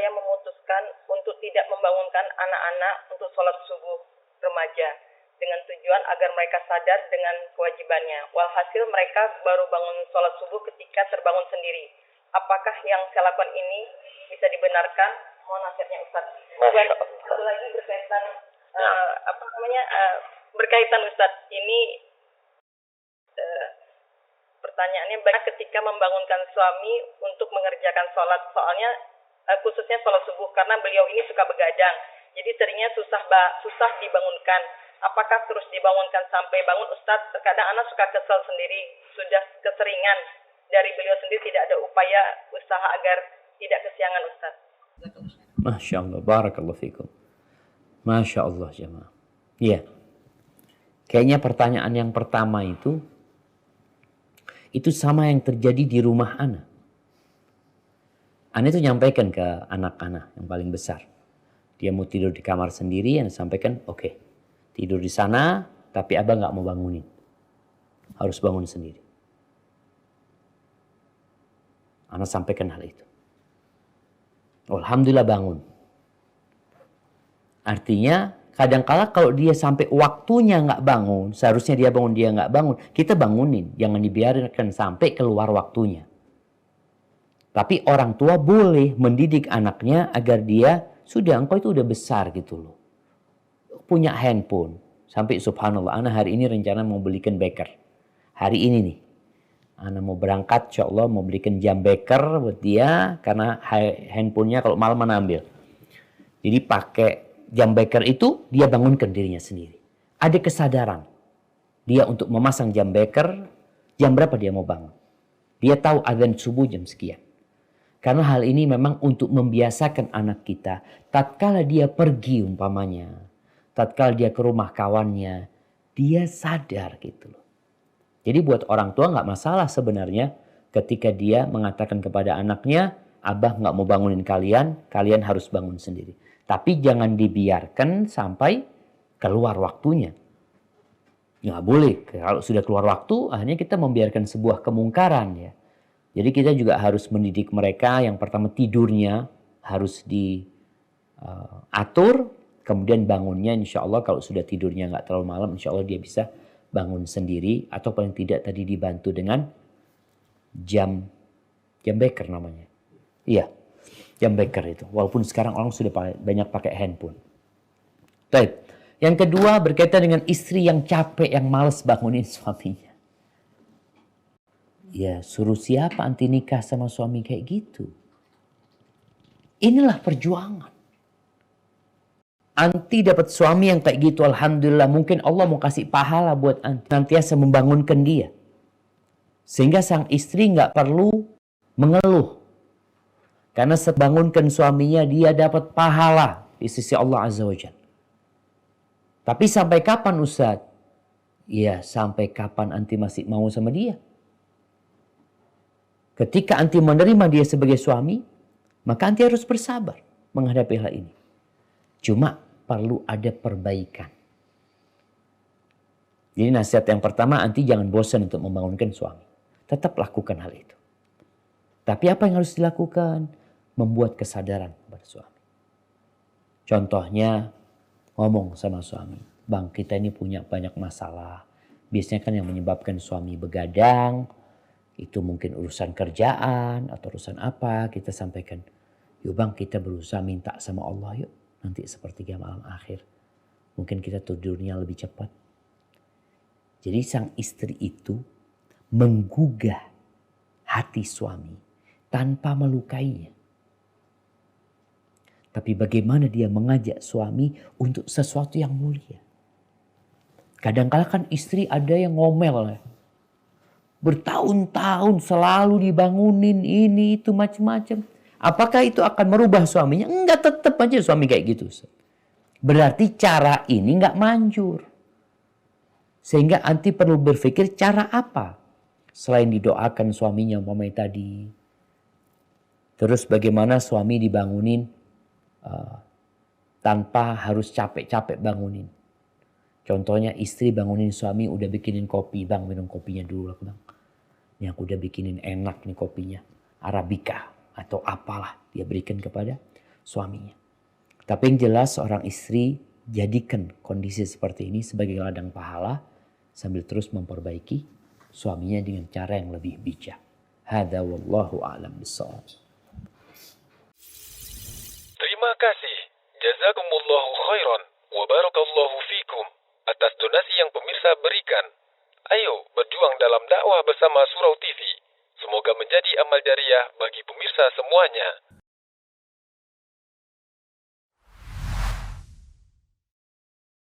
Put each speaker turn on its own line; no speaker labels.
saya memutuskan untuk tidak membangunkan anak-anak untuk sholat subuh remaja dengan tujuan agar mereka sadar dengan kewajibannya. Walhasil mereka baru bangun sholat subuh ketika terbangun sendiri. Apakah yang saya lakukan ini bisa dibenarkan? Mohon nasihatnya Ustaz. Dan satu lagi berkaitan berkaitan Ustaz, ini pertanyaannya banyak ketika membangunkan suami untuk mengerjakan sholat, soalnya khususnya sholat subuh karena beliau ini suka begadang, jadi seringnya susah dibangunkan. Apakah terus dibangunkan sampai bangun Ustadz? Terkadang anak suka kesel sendiri, sudah keseringan dari beliau sendiri, tidak ada upaya usaha agar tidak kesiangan Ustadz.
Masya Allah, barakallahu fikum. Masya Allah jemaah. Iya. Kayaknya pertanyaan yang pertama itu sama yang terjadi di rumah Ana. Ana itu nyampaikan ke anak-anak yang paling besar. Dia mau tidur di kamar sendiri, Ana sampaikan, oke, tidur di sana, tapi abang gak mau bangunin. Harus bangun sendiri. Ana sampaikan hal itu. Alhamdulillah bangun. Artinya, kadang-kala kalau dia sampai waktunya nggak bangun, seharusnya dia bangun, dia nggak bangun, kita bangunin. Jangan dibiarkan sampai keluar waktunya. Tapi orang tua boleh mendidik anaknya agar dia, sudah engkau itu udah besar gitu loh. Punya handphone. Sampai subhanallah, ana hari ini rencana mau belikan beker. Hari ini nih. Ana mau berangkat, insya Allah mau belikan jam beker buat dia. Karena handphonenya kalau malam mana ambil. Jadi pakai jam beker itu, dia bangunkan dirinya sendiri. Ada kesadaran. Dia untuk memasang jam beker, jam berapa dia mau bangun. Dia tahu azan subuh jam sekian. Karena hal ini memang untuk membiasakan anak kita. Tatkala dia pergi umpamanya. Tatkala dia ke rumah kawannya. Dia sadar gitu loh. Jadi buat orang tua nggak masalah sebenarnya. Ketika dia mengatakan kepada anaknya. Abah nggak mau bangunin kalian. Kalian harus bangun sendiri. Tapi jangan dibiarkan sampai keluar waktunya. Nggak boleh. Kalau sudah keluar waktu, akhirnya kita membiarkan sebuah kemungkaran ya. Jadi kita juga harus mendidik mereka. Yang pertama tidurnya harus diatur. Kemudian bangunnya insya Allah kalau sudah tidurnya nggak terlalu malam, insya Allah dia bisa bangun sendiri. Atau paling tidak tadi dibantu dengan jam beker namanya. Iya. Jam beker itu. Walaupun sekarang orang sudah banyak pakai handphone. Baik. Yang kedua berkaitan dengan istri yang capek, yang malas bangunin suaminya. Ya suruh siapa anti nikah sama suami kayak gitu. Inilah perjuangan. Anti dapat suami yang kayak gitu, alhamdulillah. Mungkin Allah mau kasih pahala buat anti. Nantiasa membangunkan dia. Sehingga sang istri nggak perlu mengeluh. Karena sebangunkan suaminya dia dapat pahala di sisi Allah Azza wa Jalla. Tapi sampai kapan Ustaz? Ya sampai kapan anti masih mau sama dia? Ketika anti menerima dia sebagai suami, maka anti harus bersabar menghadapi hal ini. Cuma perlu ada perbaikan. Jadi nasihat yang pertama, anti jangan bosan untuk membangunkan suami. Tetap lakukan hal itu. Tapi apa yang harus dilakukan? Membuat kesadaran pada suami. Contohnya, ngomong sama suami. Bang, kita ini punya banyak masalah. Biasanya kan yang menyebabkan suami begadang, itu mungkin urusan kerjaan atau urusan apa. Kita sampaikan, yuk bang kita berusaha minta sama Allah yuk. Nanti sepertiga malam akhir. Mungkin kita tidurnya lebih cepat. Jadi sang istri itu menggugah hati suami tanpa melukainya. Tapi bagaimana dia mengajak suami untuk sesuatu yang mulia. Kadang-kala kan istri ada yang ngomel. Bertahun-tahun selalu dibangunin ini itu macam-macam. Apakah itu akan merubah suaminya? Enggak, tetap aja suami kayak gitu. Berarti cara ini enggak manjur. Sehingga anti perlu berpikir cara apa? Selain didoakan suaminya umpamanya tadi. Terus bagaimana suami dibangunin tanpa harus capek-capek bangunin. Contohnya istri bangunin suami udah bikinin kopi. Bang minum kopinya dulu lah bang. Ini aku udah bikinin enak nih kopinya. Arabica atau apalah dia berikan kepada suaminya. Tapi yang jelas seorang istri jadikan kondisi seperti ini sebagai ladang pahala sambil terus memperbaiki suaminya dengan cara yang lebih bijak. Hadza wallahu a'lam bishawab.
Terima kasih. Jazakumullahu khairan wa barakallahu fikum atas donasi yang pemirsa berikan. Ayo berjuang dalam dakwah bersama Surau TV. Semoga menjadi amal jariah bagi pemirsa semuanya.